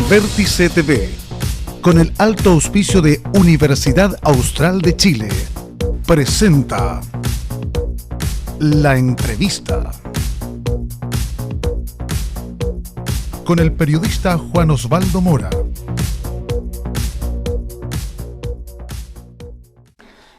Vértice TV, con el alto auspicio de Universidad Austral de Chile, presenta La Entrevista con el periodista Juan Osvaldo Mora.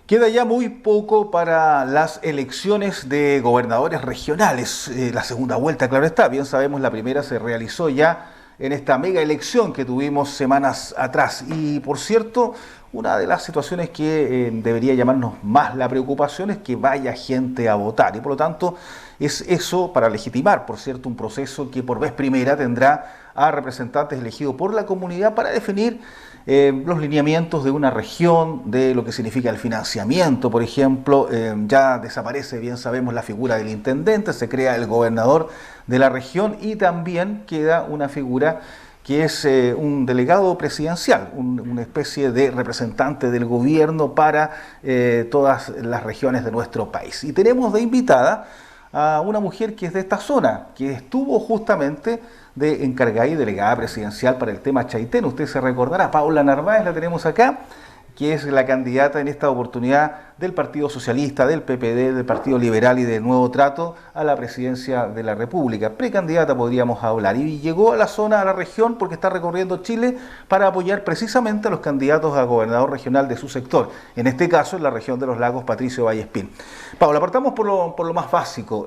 Queda ya muy poco para las elecciones de gobernadores regionales. La segunda vuelta, claro está, bien sabemos, la primera se realizó ya en esta mega elección que tuvimos semanas atrás. Y por cierto, una de las situaciones que debería llamarnos más la preocupación es que vaya gente a votar. Y por lo tanto, es eso para legitimar, por cierto, un proceso que por vez primera tendrá a representantes elegidos por la comunidad para definir los lineamientos de una región, de lo que significa el financiamiento, por ejemplo. Ya desaparece, bien sabemos, la figura del intendente, se crea el gobernador de la región y también queda una figura que es un delegado presidencial, una especie de representante del gobierno para todas las regiones de nuestro país. Y tenemos de invitada a una mujer que es de esta zona, que estuvo justamente de encargada y delegada presidencial para el tema Chaitén. Usted se recordará, Paula Narváez la tenemos acá, que es la candidata en esta oportunidad del Partido Socialista, del PPD, del Partido Liberal y del Nuevo Trato a la presidencia de la República. Precandidata podríamos hablar. Y llegó a la zona, a la región, porque está recorriendo Chile para apoyar precisamente a los candidatos a gobernador regional de su sector. En este caso, en la región de los Lagos, Patricio Vallespín. Paula, partamos por lo más básico.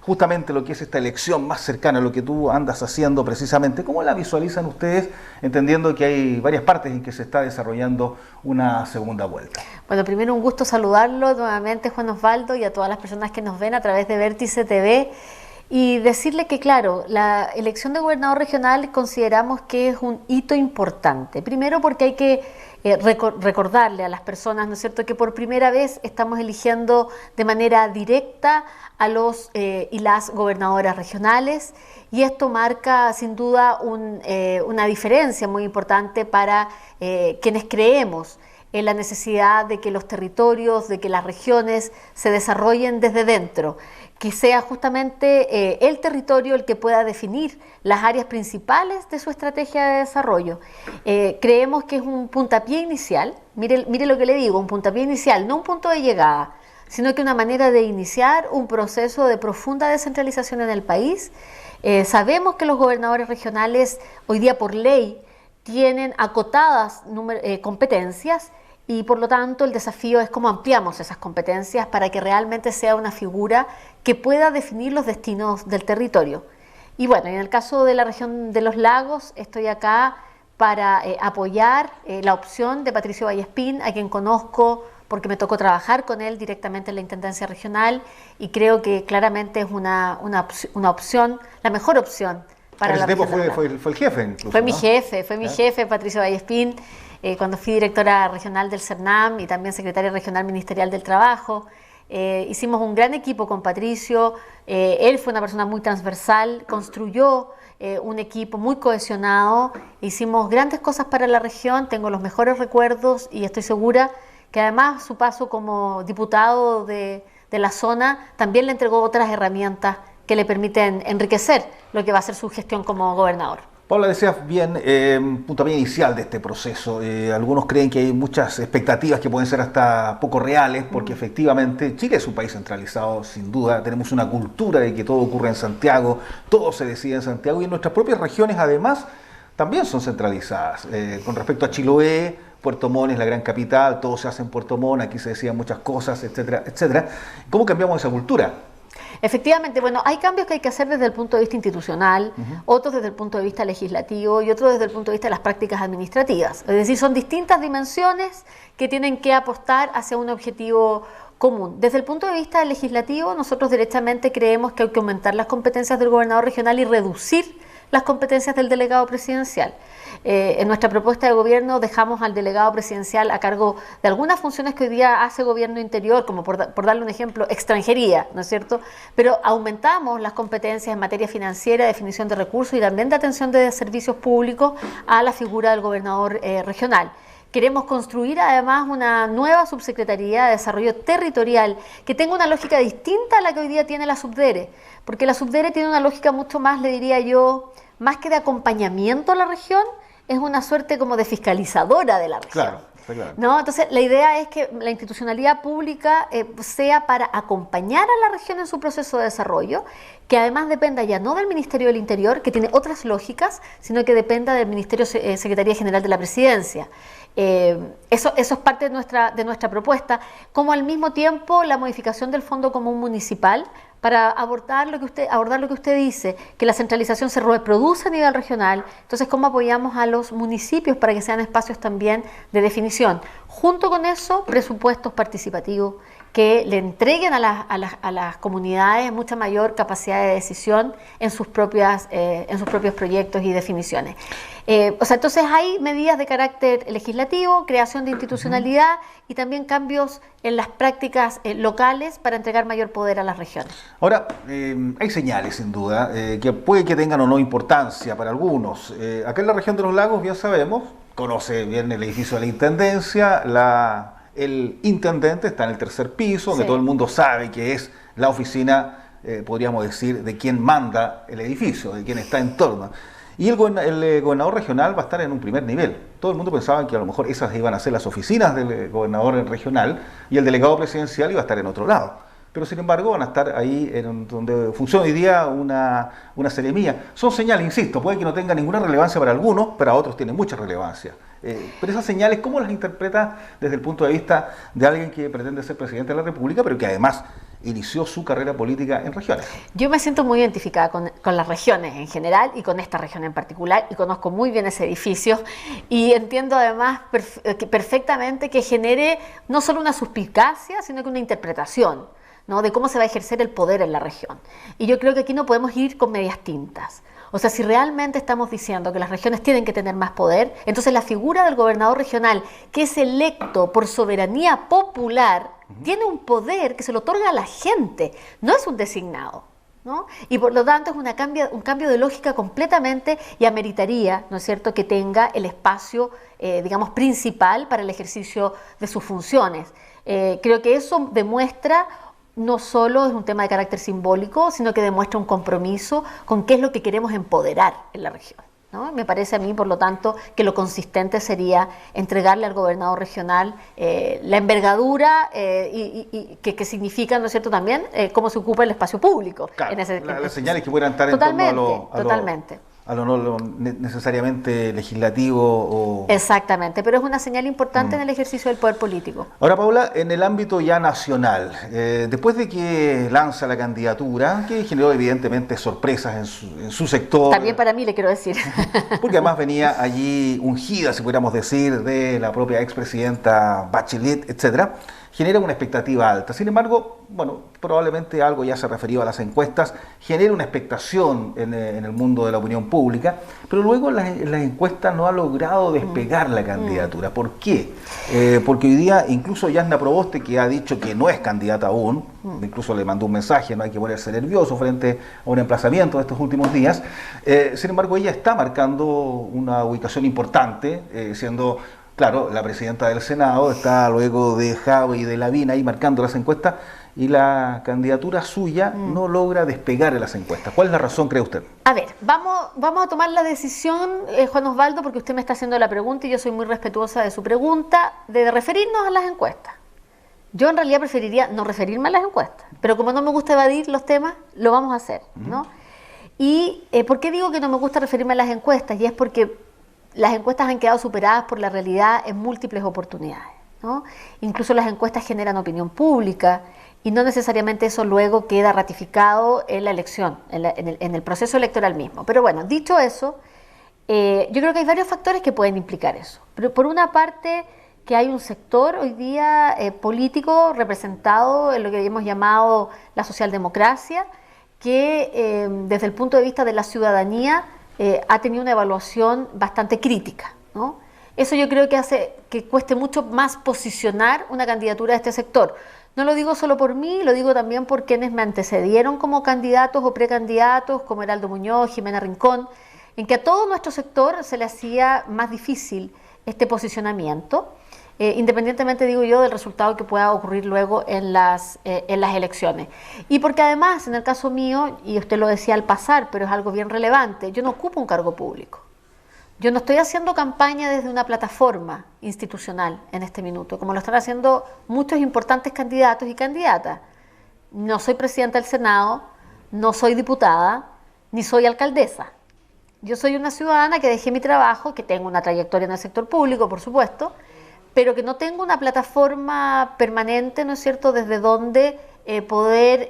Justamente lo que es esta elección más cercana, lo que tú andas haciendo precisamente, ¿cómo la visualizan ustedes, entendiendo que hay varias partes en que se está desarrollando una segunda vuelta? Bueno, primero un gusto saludarlo nuevamente, Juan Osvaldo, y a todas las personas que nos ven a través de Vértice TV, y decirle que, claro, la elección de gobernador regional consideramos que es un hito importante. Primero porque hay que recordarle a las personas, ¿no es cierto?, que por primera vez estamos eligiendo de manera directa a los y las gobernadoras regionales, y esto marca sin duda una diferencia muy importante para quienes creemos en la necesidad de que los territorios, de que las regiones se desarrollen desde dentro, que sea justamente el territorio el que pueda definir las áreas principales de su estrategia de desarrollo. Creemos que es un puntapié inicial, mire lo que le digo, un puntapié inicial, no un punto de llegada, sino que una manera de iniciar un proceso de profunda descentralización en el país. Sabemos que los gobernadores regionales hoy día por ley tienen acotadas competencias, y por lo tanto el desafío es cómo ampliamos esas competencias para que realmente sea una figura que pueda definir los destinos del territorio. Y bueno, en el caso de la región de los Lagos, estoy acá para apoyar la opción de Patricio Vallespín, a quien conozco porque me tocó trabajar con él directamente en la Intendencia Regional, y creo que claramente es una opción, la mejor opción para la región. Fue el jefe incluso, Fue ¿no? mi jefe, Patricio Vallespín, cuando fui directora regional del CERNAM y también secretaria regional ministerial del Trabajo. Hicimos un gran equipo con Patricio, él fue una persona muy transversal, construyó un equipo muy cohesionado, hicimos grandes cosas para la región, tengo los mejores recuerdos, y estoy segura que además su paso como diputado de la zona también le entregó otras herramientas que le permiten enriquecer lo que va a ser su gestión como gobernador. Paula, decías bien, puntapié inicial de este proceso. Algunos creen que hay muchas expectativas que pueden ser hasta poco reales, porque efectivamente Chile es un país centralizado, sin duda. Tenemos una cultura de que todo ocurre en Santiago, todo se decide en Santiago, y en nuestras propias regiones además también son centralizadas. Con respecto a Chiloé, Puerto Montt es la gran capital, todo se hace en Puerto Montt, aquí se decían muchas cosas, etcétera, etcétera. ¿Cómo cambiamos esa cultura? Efectivamente, bueno, hay cambios que hay que hacer desde el punto de vista institucional, otros desde el punto de vista legislativo y otros desde el punto de vista de las prácticas administrativas. Es decir, son distintas dimensiones que tienen que apostar hacia un objetivo común. Desde el punto de vista legislativo, nosotros directamente creemos que hay que aumentar las competencias del gobernador regional y reducir las competencias del delegado presidencial. En nuestra propuesta de gobierno dejamos al delegado presidencial a cargo de algunas funciones que hoy día hace gobierno interior, como por darle un ejemplo, extranjería, ¿no es cierto? Pero aumentamos las competencias en materia financiera, definición de recursos y también de atención de servicios públicos a la figura del gobernador regional. Queremos construir además una nueva subsecretaría de desarrollo territorial que tenga una lógica distinta a la que hoy día tiene la Subdere, porque la Subdere tiene una lógica mucho más, le diría yo, más que de acompañamiento a la región, es una suerte como de fiscalizadora de la región. Claro. ¿No? Entonces, la idea es que la institucionalidad pública sea para acompañar a la región en su proceso de desarrollo, que además dependa ya no del Ministerio del Interior, que tiene otras lógicas, sino que dependa del Ministerio Secretaría General de la Presidencia. Eso es parte de nuestra propuesta, como al mismo tiempo la modificación del Fondo Común Municipal para abordar lo que usted dice, que la centralización se reproduce a nivel regional. Entonces, ¿cómo apoyamos a los municipios para que sean espacios también de definición? Junto con eso, presupuestos participativos que le entreguen a las comunidades mucha mayor capacidad de decisión en sus propios proyectos y definiciones. Entonces hay medidas de carácter legislativo, creación de institucionalidad y también cambios en las prácticas locales para entregar mayor poder a las regiones. Ahora, hay señales sin duda que puede que tengan o no importancia para algunos. Acá en la región de los lagos, bien sabemos, conoce bien el edificio de la Intendencia, el intendente está en el tercer piso, donde todo el mundo sabe que es la oficina, podríamos decir, de quien manda el edificio, de quien está en torno. Y el gobernador regional va a estar en un primer nivel. Todo el mundo pensaba que a lo mejor esas iban a ser las oficinas del gobernador regional y el delegado presidencial iba a estar en otro lado. Pero sin embargo van a estar ahí donde funciona hoy día una seremía. Son señales, insisto, puede que no tengan ninguna relevancia para algunos, para otros tienen mucha relevancia. Pero esas señales, ¿cómo las interpreta desde el punto de vista de alguien que pretende ser presidente de la República, pero que además inició su carrera política en regiones? Yo me siento muy identificada con las regiones en general y con esta región en particular, y conozco muy bien ese edificio y entiendo además perfectamente que genere no solo una suspicacia, sino que una interpretación, ¿no?, de cómo se va a ejercer el poder en la región. Y yo creo que aquí no podemos ir con medias tintas. O sea, si realmente estamos diciendo que las regiones tienen que tener más poder, entonces la figura del gobernador regional, que es electo por soberanía popular, tiene un poder que se lo otorga a la gente, no es un designado, ¿no? Y por lo tanto es un cambio de lógica completamente, y ameritaría, ¿no es cierto?, que tenga el espacio, digamos, principal para el ejercicio de sus funciones. Creo que eso demuestra, no solo es un tema de carácter simbólico, sino que demuestra un compromiso con qué es lo que queremos empoderar en la región, ¿no? Me parece a mí, por lo tanto, que lo consistente sería entregarle al gobernador regional la envergadura y que significa, ¿no es cierto?, también cómo se ocupa el espacio público. Claro, las señales que puedan estar en torno a lo no necesariamente legislativo o... Exactamente, pero es una señal importante en el ejercicio del poder político. Ahora, Paula, en el ámbito ya nacional, después de que lanza la candidatura, que generó evidentemente sorpresas en su sector... También para mí, le quiero decir. Porque además venía allí ungida, si pudiéramos decir, de la propia expresidenta Bachelet, etcétera, genera una expectativa alta. Sin embargo, bueno, probablemente algo ya se referido a las encuestas, genera una expectación en el mundo de la opinión pública, pero luego las encuestas no ha logrado despegar la candidatura. ¿Por qué? Porque hoy día incluso Yasna Proboste, que ha dicho que no es candidata aún, incluso le mandó un mensaje, no hay que ponerse nervioso frente a un emplazamiento de estos últimos días, sin embargo ella está marcando una ubicación importante, siendo... Claro, la presidenta del Senado está luego de Javi y de Lavín ahí marcando las encuestas, y la candidatura suya no logra despegar en las encuestas. ¿Cuál es la razón, cree usted? A ver, vamos a tomar la decisión, Juan Osvaldo, porque usted me está haciendo la pregunta y yo soy muy respetuosa de su pregunta, de referirnos a las encuestas. Yo en realidad preferiría no referirme a las encuestas, pero como no me gusta evadir los temas, lo vamos a hacer, ¿no? Y ¿por qué digo que no me gusta referirme a las encuestas? Y es porque las encuestas han quedado superadas por la realidad en múltiples oportunidades, ¿no? Incluso las encuestas generan opinión pública y no necesariamente eso luego queda ratificado en la elección, en el proceso electoral mismo. Pero bueno, dicho eso, yo creo que hay varios factores que pueden implicar eso. Pero por una parte, que hay un sector hoy día político representado en lo que hemos llamado la socialdemocracia, que desde el punto de vista de la ciudadanía ha tenido una evaluación bastante crítica, ¿no? Eso yo creo que hace que cueste mucho más posicionar una candidatura de este sector. No lo digo solo por mí, lo digo también por quienes me antecedieron como candidatos o precandidatos, como Heraldo Muñoz, Jimena Rincón, en que a todo nuestro sector se le hacía más difícil este posicionamiento. independientemente, digo yo, del resultado que pueda ocurrir luego en las elecciones. Y porque además, en el caso mío, y usted lo decía al pasar, pero es algo bien relevante, yo no ocupo un cargo público. Yo no estoy haciendo campaña desde una plataforma institucional en este minuto, como lo están haciendo muchos importantes candidatos y candidatas. No soy presidenta del Senado, no soy diputada, ni soy alcaldesa. Yo soy una ciudadana que dejé mi trabajo, que tengo una trayectoria en el sector público, por supuesto, pero que no tengo una plataforma permanente, ¿no es cierto?, desde donde poder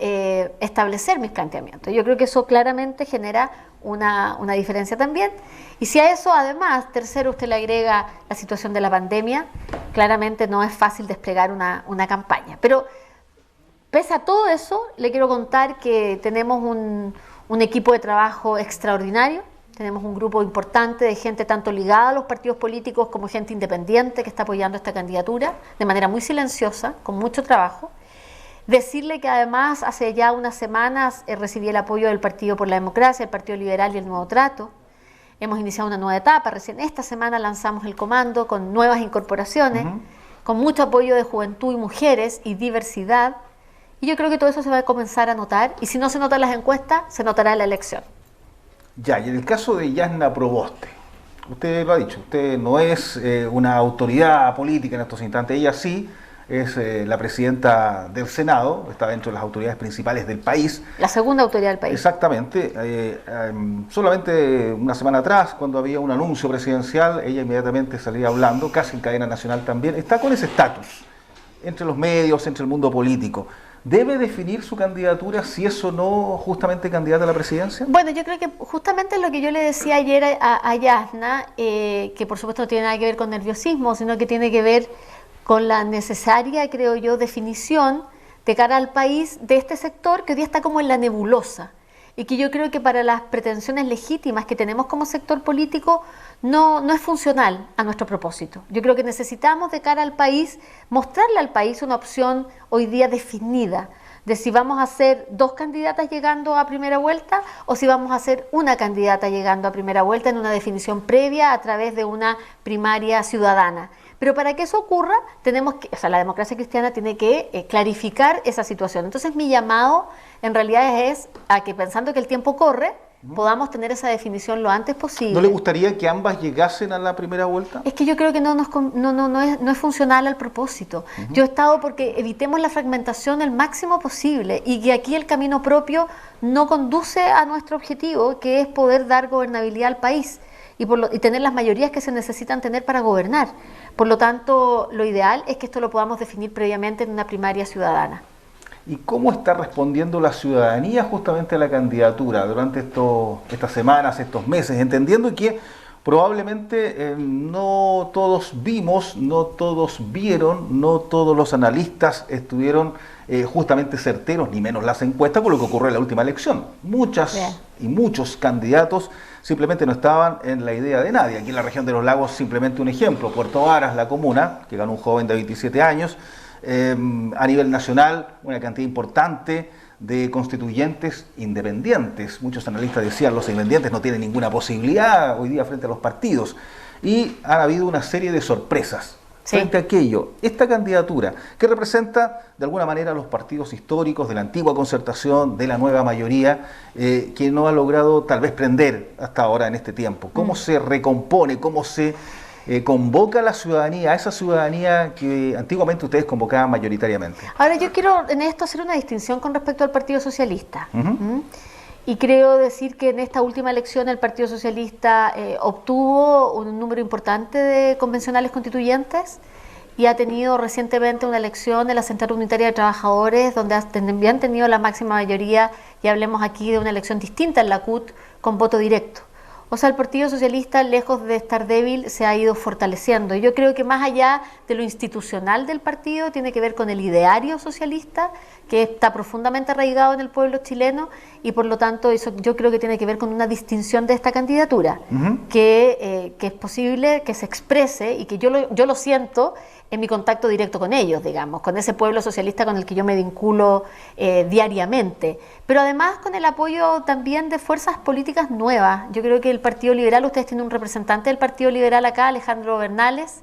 establecer mis planteamientos. Yo creo que eso claramente genera una diferencia también. Y si a eso, además, tercero, usted le agrega la situación de la pandemia, claramente no es fácil desplegar una campaña. Pero, pese a todo eso, le quiero contar que tenemos un equipo de trabajo extraordinario. Tenemos un grupo importante de gente tanto ligada a los partidos políticos como gente independiente que está apoyando esta candidatura de manera muy silenciosa, con mucho trabajo. Decirle que además hace ya unas semanas recibí el apoyo del Partido por la Democracia, el Partido Liberal y el Nuevo Trato. Hemos iniciado una nueva etapa, recién esta semana lanzamos el comando con nuevas incorporaciones, con mucho apoyo de juventud y mujeres y diversidad. Y yo creo que todo eso se va a comenzar a notar, y si no se nota en las encuestas, se notará en la elección. Ya, y en el caso de Yasna Proboste, usted lo ha dicho, usted no es una autoridad política en estos instantes, ella sí es la presidenta del Senado, está dentro de las autoridades principales del país. La segunda autoridad del país. Exactamente. Solamente una semana atrás, cuando había un anuncio presidencial, ella inmediatamente salía hablando, casi en cadena nacional también, está con ese estatus entre los medios, entre el mundo político. ¿Debe definir su candidatura si es o no justamente candidata a la presidencia? Bueno, yo creo que justamente lo que yo le decía ayer a Yasna, que por supuesto no tiene nada que ver con nerviosismo, sino que tiene que ver con la necesaria, creo yo, definición de cara al país de este sector que hoy día está como en la nebulosa y que yo creo que para las pretensiones legítimas que tenemos como sector político no es funcional a nuestro propósito. Yo creo que necesitamos de cara al país mostrarle al país una opción hoy día definida de si vamos a ser dos candidatas llegando a primera vuelta o si vamos a ser una candidata llegando a primera vuelta en una definición previa a través de una primaria ciudadana. Pero para que eso ocurra, la democracia cristiana tiene que clarificar esa situación. Entonces mi llamado en realidad es a que, pensando que el tiempo corre, podamos tener esa definición lo antes posible. ¿No le gustaría que ambas llegasen a la primera vuelta? Es que yo creo que no es funcional al propósito. Yo he estado porque evitemos la fragmentación el máximo posible y que aquí el camino propio no conduce a nuestro objetivo, que es poder dar gobernabilidad al país y tener las mayorías que se necesitan tener para gobernar. Por lo tanto, lo ideal es que esto lo podamos definir previamente en una primaria ciudadana. ¿Y cómo está respondiendo la ciudadanía justamente a la candidatura durante estas semanas, estos meses? Entendiendo que probablemente no todos vimos, no todos vieron, no todos los analistas estuvieron justamente certeros, ni menos las encuestas, con lo que ocurrió en la última elección. Muchas y muchos candidatos simplemente no estaban en la idea de nadie. Aquí en la región de los lagos, simplemente un ejemplo, Puerto Varas, la comuna, que ganó un joven de 27 años, a nivel nacional, una cantidad importante de constituyentes independientes. Muchos analistas decían los independientes no tienen ninguna posibilidad hoy día frente a los partidos. Y han habido una serie de sorpresas frente a aquello. Esta candidatura, que representa de alguna manera a los partidos históricos de la antigua concertación, de la nueva mayoría, que no ha logrado tal vez prender hasta ahora en este tiempo. ¿Cómo se recompone? ¿Cómo se convoca a la ciudadanía, a esa ciudadanía que antiguamente ustedes convocaban mayoritariamente? Ahora yo quiero en esto hacer una distinción con respecto al Partido Socialista. Y creo decir que en esta última elección el Partido Socialista obtuvo un número importante de convencionales constituyentes y ha tenido recientemente una elección de la Central Unitaria de Trabajadores donde habían tenido la máxima mayoría, y hablemos aquí de una elección distinta en la CUT con voto directo. O sea, el Partido Socialista, lejos de estar débil, se ha ido fortaleciendo. Y yo creo que más allá de lo institucional del partido, tiene que ver con el ideario socialista, que está profundamente arraigado en el pueblo chileno, y por lo tanto eso yo creo que tiene que ver con una distinción de esta candidatura, que es posible que se exprese, y que yo lo siento en mi contacto directo con ellos, digamos, con ese pueblo socialista con el que yo me vinculo diariamente, pero además con el apoyo también de fuerzas políticas nuevas. Yo creo que el Partido Liberal, ustedes tienen un representante del Partido Liberal acá, Alejandro Bernales,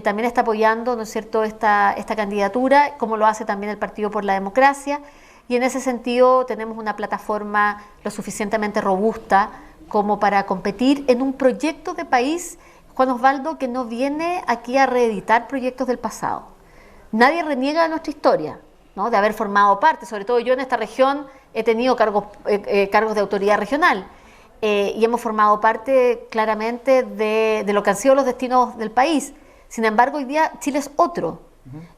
también está apoyando, ¿no es cierto?, esta candidatura, como lo hace también el Partido por la Democracia, y en ese sentido tenemos una plataforma lo suficientemente robusta como para competir en un proyecto de país, Juan Osvaldo, que no viene aquí a reeditar proyectos del pasado. Nadie reniega de nuestra historia, ¿no?, de haber formado parte, sobre todo yo en esta región he tenido cargos de autoridad regional, y hemos formado parte claramente de lo que han sido los destinos del país. Sin embargo, hoy día Chile es otro.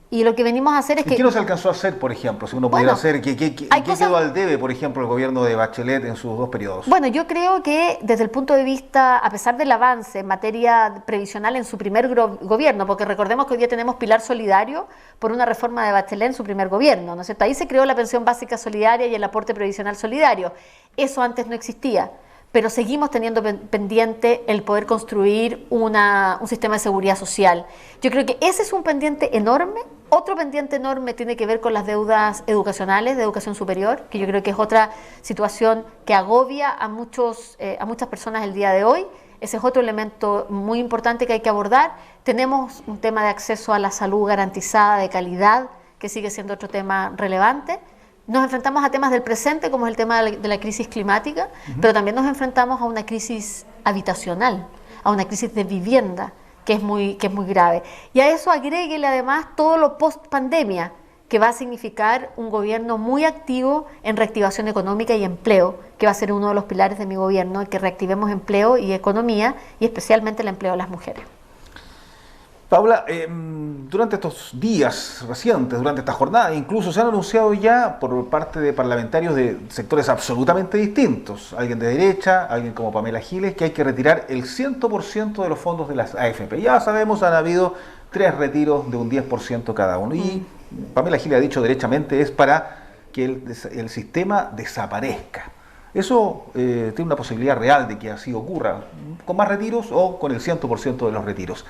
Y lo que venimos a hacer es que... ¿Qué no se alcanzó a hacer, por ejemplo? Si uno pudiera hacer, ¿qué quedó al debe, por ejemplo, el gobierno de Bachelet en sus 2 periodos? Bueno, yo creo que desde el punto de vista, a pesar del avance en materia previsional en su primer gobierno, porque recordemos que hoy día tenemos pilar solidario por una reforma de Bachelet en su primer gobierno, ¿no es cierto? Ahí se creó la pensión básica solidaria y el aporte previsional solidario. Eso antes no existía. Pero seguimos teniendo pendiente el poder construir un sistema de seguridad social. Yo creo que ese es un pendiente enorme. Otro pendiente enorme tiene que ver con las deudas educacionales, de educación superior, que yo creo que es otra situación que agobia a muchas personas el día de hoy. Ese es otro elemento muy importante que hay que abordar. Tenemos un tema de acceso a la salud garantizada, de calidad, que sigue siendo otro tema relevante. Nos enfrentamos a temas del presente, como es el tema de la crisis climática, pero también nos enfrentamos a una crisis habitacional, a una crisis de vivienda, que es muy grave. Y a eso agréguele además todo lo post-pandemia, que va a significar un gobierno muy activo en reactivación económica y empleo, que va a ser uno de los pilares de mi gobierno, que reactivemos empleo y economía, y especialmente el empleo de las mujeres. Paula, durante estos días recientes, durante esta jornada, incluso se han anunciado ya por parte de parlamentarios de sectores absolutamente distintos, alguien de derecha, alguien como Pamela Giles, que hay que retirar el 100% de los fondos de las AFP. Ya sabemos, han habido 3 retiros de un 10% cada uno. Y Pamela Giles ha dicho derechamente, es para que el sistema desaparezca. Eso tiene una posibilidad real de que así ocurra, con más retiros o con el 100% de los retiros.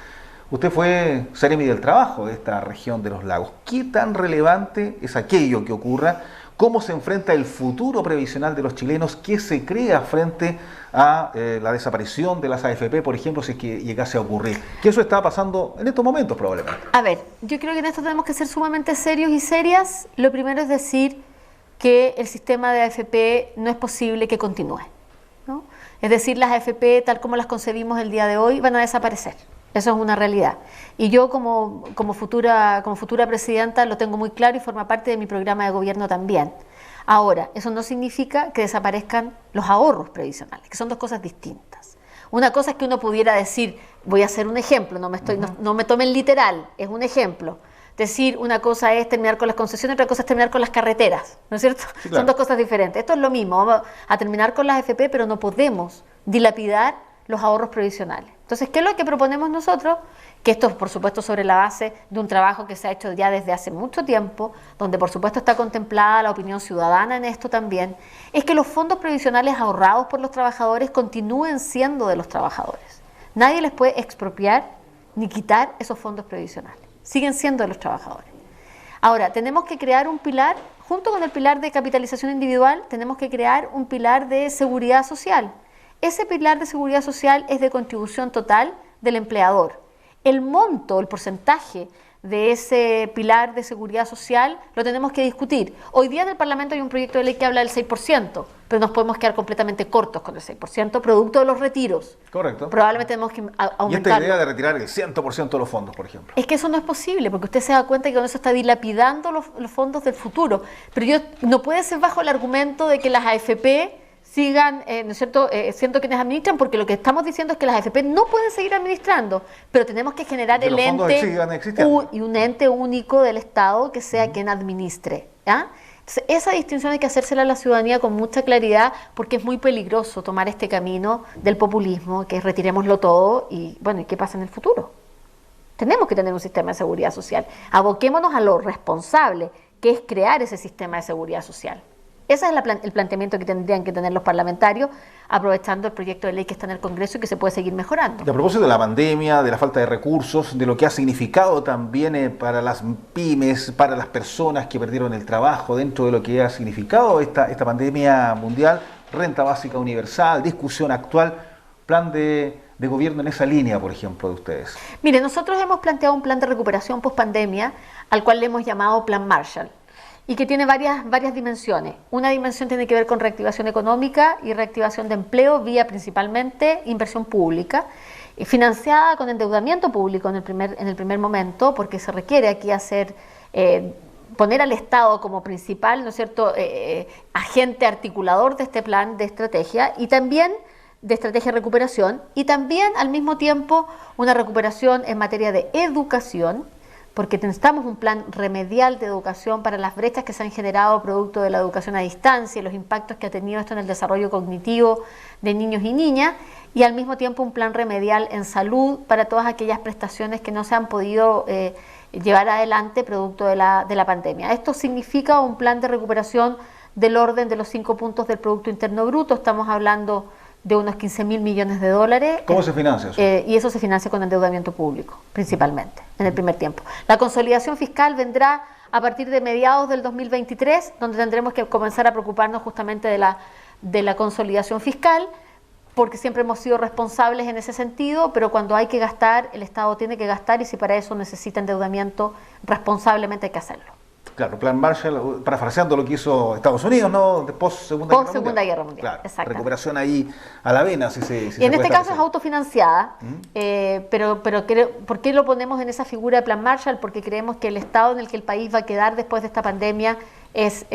Usted fue Seremi del Trabajo de esta región de los lagos. ¿Qué tan relevante es aquello que ocurra? ¿Cómo se enfrenta el futuro previsional de los chilenos? ¿Qué se crea frente a la desaparición de las AFP, por ejemplo, si es que llegase a ocurrir? Que eso está pasando en estos momentos probablemente. A ver, yo creo que en esto tenemos que ser sumamente serios y serias. Lo primero es decir que el sistema de AFP no es posible que continúe, ¿no? Es decir, las AFP, tal como las concebimos el día de hoy, van a desaparecer. Eso es una realidad. Y yo como futura presidenta lo tengo muy claro y forma parte de mi programa de gobierno también. Ahora, eso no significa que desaparezcan los ahorros previsionales, que son 2 cosas distintas. Una cosa es que uno pudiera decir, voy a hacer un ejemplo, no me tomen literal, es un ejemplo. Decir, una cosa es terminar con las concesiones, otra cosa es terminar con las carreteras, ¿no es cierto? Sí, claro. Son 2 cosas diferentes. Esto es lo mismo, vamos a terminar con las AFP, pero no podemos dilapidar los ahorros previsionales. Entonces, ¿qué es lo que proponemos nosotros? Que esto, por supuesto, sobre la base de un trabajo que se ha hecho ya desde hace mucho tiempo, donde, por supuesto, está contemplada la opinión ciudadana en esto también, es que los fondos previsionales ahorrados por los trabajadores continúen siendo de los trabajadores. Nadie les puede expropiar ni quitar esos fondos previsionales. Siguen siendo de los trabajadores. Ahora, tenemos que crear un pilar, junto con el pilar de capitalización individual, tenemos que crear un pilar de seguridad social. Ese pilar de seguridad social es de contribución total del empleador. El monto, el porcentaje de ese pilar de seguridad social lo tenemos que discutir. Hoy día en el Parlamento hay un proyecto de ley que habla del 6%, pero nos podemos quedar completamente cortos con el 6%, producto de los retiros. Correcto. Probablemente tenemos que aumentarlo. Y esta idea de retirar el 100% de los fondos, por ejemplo. Es que eso no es posible, porque usted se da cuenta que con eso está dilapidando los fondos del futuro. Pero no puede ser bajo el argumento de que las AFP sigan, ¿no es cierto?, siendo quienes administran, porque lo que estamos diciendo es que las AFP no pueden seguir administrando, pero tenemos que generar el ente y un ente único del Estado que sea quien administre, ¿ya? Entonces, esa distinción hay que hacérsela a la ciudadanía con mucha claridad, porque es muy peligroso tomar este camino del populismo, que es retirémoslo todo y, bueno, ¿y qué pasa en el futuro? Tenemos que tener un sistema de seguridad social. Aboquémonos a lo responsable, que es crear ese sistema de seguridad social. Ese es el planteamiento que tendrían que tener los parlamentarios, aprovechando el proyecto de ley que está en el Congreso y que se puede seguir mejorando. A propósito de la pandemia, de la falta de recursos, de lo que ha significado también para las pymes, para las personas que perdieron el trabajo, dentro de lo que ha significado esta pandemia mundial, renta básica universal, discusión actual, plan de de gobierno en esa línea, por ejemplo, de ustedes? Mire, nosotros hemos planteado un plan de recuperación post-pandemia, al cual le hemos llamado Plan Marshall, y que tiene varias dimensiones. Una dimensión tiene que ver con reactivación económica y reactivación de empleo vía principalmente inversión pública, financiada con endeudamiento público en el primer momento, porque se requiere aquí poner al Estado como principal, ¿no es cierto?, agente articulador de este plan de estrategia y también de estrategia de recuperación, y también al mismo tiempo una recuperación en materia de educación, porque necesitamos un plan remedial de educación para las brechas que se han generado producto de la educación a distancia y los impactos que ha tenido esto en el desarrollo cognitivo de niños y niñas, y al mismo tiempo un plan remedial en salud para todas aquellas prestaciones que no se han podido llevar adelante producto de la pandemia. Esto significa un plan de recuperación del orden de los 5 puntos del Producto Interno Bruto. Estamos hablando de unos 15.000 millones de dólares. ¿Cómo se financia eso? Y eso se financia con endeudamiento público, principalmente, en el primer tiempo. La consolidación fiscal vendrá a partir de mediados del 2023, donde tendremos que comenzar a preocuparnos justamente de la consolidación fiscal, porque siempre hemos sido responsables en ese sentido, pero cuando hay que gastar, el Estado tiene que gastar, y si para eso necesita endeudamiento, responsablemente hay que hacerlo. Claro, Plan Marshall, parafraseando lo que hizo Estados Unidos, ¿no? Post-Segunda Guerra Mundial. Claro, exacto. Recuperación ahí a la vena, y en este caso es autofinanciada, pero ¿por qué lo ponemos en esa figura de Plan Marshall? Porque creemos que el estado en el que el país va a quedar después de esta pandemia es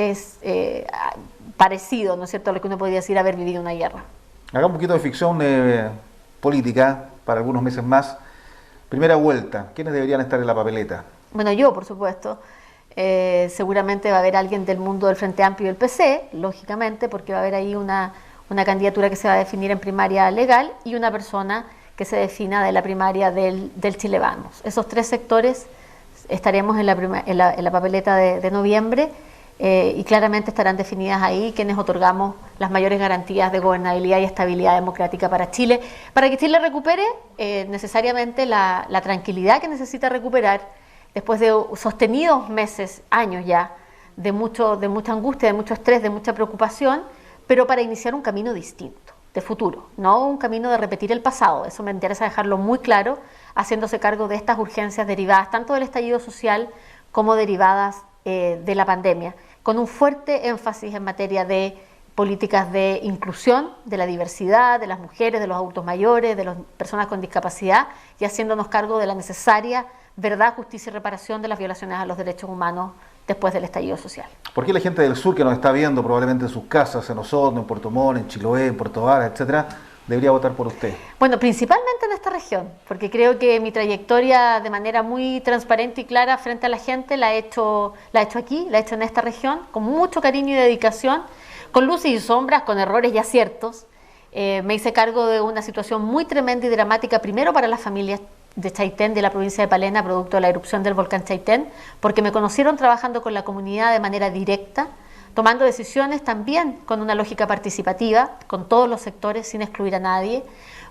parecido, ¿no es cierto?, a lo que uno podría decir haber vivido una guerra. Haga un poquito de ficción política para algunos meses más. Primera vuelta, ¿quiénes deberían estar en la papeleta? Bueno, yo, por supuesto. Seguramente va a haber alguien del mundo del Frente Amplio y del PC, lógicamente, porque va a haber ahí una candidatura que se va a definir en primaria legal y una persona que se defina de la primaria del Chile Vamos. Esos 3 sectores estaremos en la papeleta de noviembre, y claramente estarán definidas ahí quienes otorgamos las mayores garantías de gobernabilidad y estabilidad democrática para Chile. Para que Chile recupere necesariamente la tranquilidad que necesita recuperar después de sostenidos meses, años ya, de mucha angustia, de mucho estrés, de mucha preocupación, pero para iniciar un camino distinto, de futuro, no un camino de repetir el pasado. Eso me interesa dejarlo muy claro, haciéndose cargo de estas urgencias derivadas tanto del estallido social como derivadas de la pandemia, con un fuerte énfasis en materia de políticas de inclusión, de la diversidad, de las mujeres, de los adultos mayores, de las personas con discapacidad, y haciéndonos cargo de la necesaria verdad, justicia y reparación de las violaciones a los derechos humanos después del estallido social. ¿Por qué la gente del sur que nos está viendo probablemente en sus casas, en Osorno, en Puerto Montt, en Chiloé, en Puerto Varas, etcétera, debería votar por usted? Bueno, principalmente en esta región, porque creo que mi trayectoria de manera muy transparente y clara frente a la gente la he hecho aquí, la he hecho en esta región, con mucho cariño y dedicación, con luces y sombras, con errores y aciertos. Me hice cargo de una situación muy tremenda y dramática, primero para las familias de Chaitén, de la provincia de Palena, producto de la erupción del volcán Chaitén, porque me conocieron trabajando con la comunidad de manera directa, tomando decisiones también con una lógica participativa, con todos los sectores, sin excluir a nadie,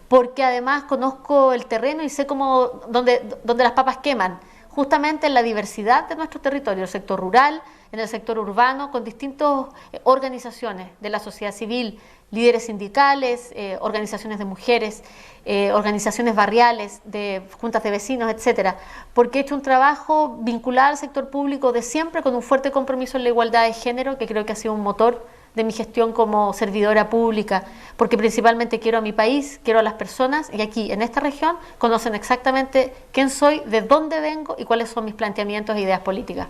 porque además conozco el terreno y sé dónde las papas queman, justamente en la diversidad de nuestro territorio, el sector rural, en el sector urbano, con distintas organizaciones de la sociedad civil, líderes sindicales, organizaciones de mujeres, organizaciones barriales, de juntas de vecinos, etcétera, porque he hecho un trabajo vinculado al sector público de siempre, con un fuerte compromiso en la igualdad de género, que creo que ha sido un motor de mi gestión como servidora pública, porque principalmente quiero a mi país, quiero a las personas, y aquí en esta región conocen exactamente quién soy, de dónde vengo y cuáles son mis planteamientos e ideas políticas.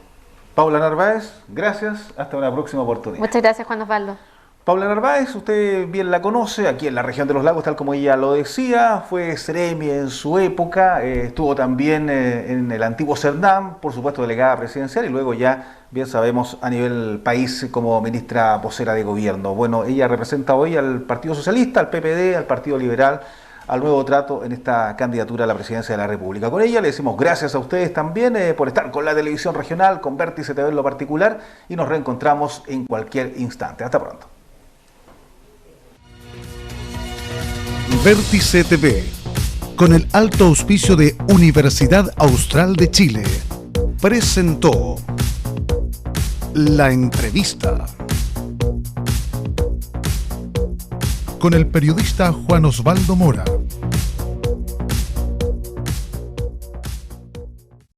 Paula Narváez, gracias, hasta una próxima oportunidad. Muchas gracias, Juan Osvaldo. Paula Narváez, usted bien la conoce, aquí en la región de los lagos, tal como ella lo decía, fue seremi en su época, estuvo también en el antiguo CERNAM, por supuesto delegada presidencial, y luego ya, bien sabemos, a nivel país como ministra vocera de gobierno. Bueno, ella representa hoy al Partido Socialista, al PPD, al Partido Liberal, al Nuevo Trato en esta candidatura a la presidencia de la República. Con ella le decimos gracias a ustedes también por estar con la televisión regional, con Vértice TV en lo particular, y nos reencontramos en cualquier instante. Hasta pronto. Vértice TV, con el alto auspicio de Universidad Austral de Chile, presentó La Entrevista con el periodista Juan Osvaldo Mora.